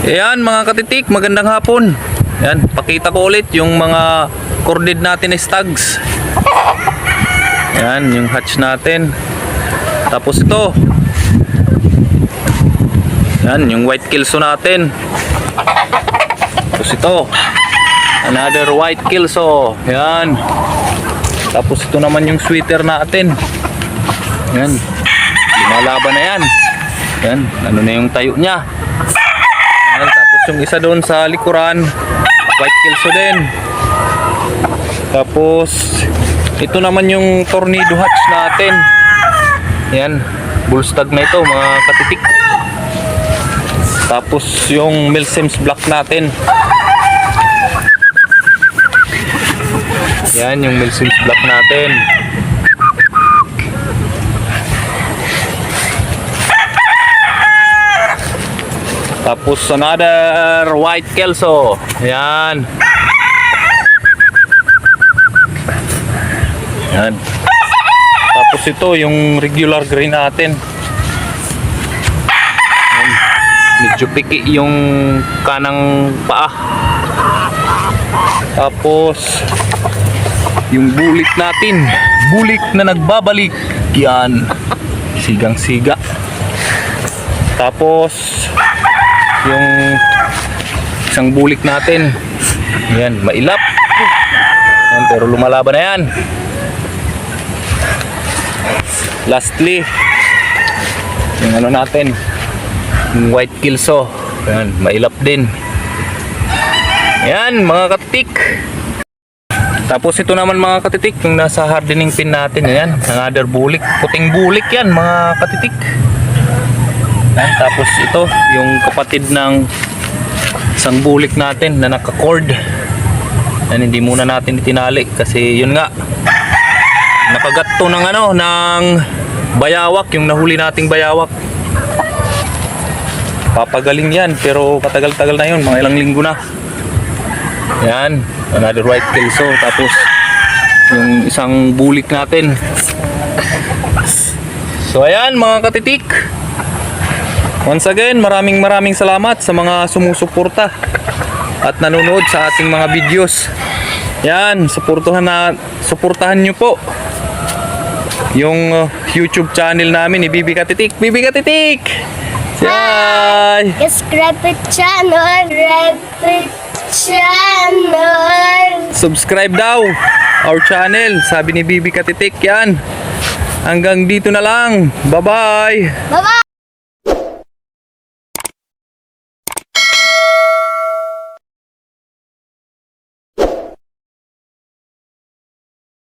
Ayan mga katitik, magandang hapon. Ayan, pakita ko ulit yung mga corded natin na stags. Ayan, yung hatch natin. Tapos ito. Ayan, yung white kelso natin. Tapos ito. Another white kelso. Ayan. Tapos ito naman yung sweater natin. Ayan. Lumalaban na yan. Ayan, ano na yung tayo niya. Ayan, tapos yung isa doon sa likuran, white kelso din. Tapos ito naman yung tornado hatch natin. Ayan, bullstag na ito mga katitik. Tapos yung Milsim's black natin. Ayan yung Milsim's black natin. Tapos another white kelso. Ayan. Ayan. Tapos ito yung regular gray natin. Ayan. Medyo piki yung kanang paa. Tapos yung bulik natin. Bulik na nagbabalik. Yan. Sigang siga. Tapos yung isang bulik natin, yan, mailap. Yan, pero lumalaban na yan. Lastly, yung ano natin, yung white kelso, yan, mailap din. Yan mga katitik. Tapos ito naman mga katitik, yung nasa hardening pin natin, yan, another bulik, puting bulik yan mga katitik. Yan, tapos ito yung kapatid ng isang bulik natin na naka-cord. Yan, hindi muna natin itinali kasi yun nga, nakagat to ng ano, ng bayawak, yung nahuli nating bayawak. Papagaling yan pero patagal-tagal na yun, mga ilang linggo na. Yan, another white kelso. Tapos yung isang bulik natin. So ayan mga katitik, once again, maraming salamat sa mga sumusuporta at nanonood sa ating mga videos. Yan, suportahan nyo po yung YouTube channel namin ni Bibi Katitik. Bibi Katitik! Hi! Subscribe to channel. Subscribe daw our channel, sabi ni Bibi Katitik. Yan, hanggang dito na lang. Bye-bye! Bye-bye!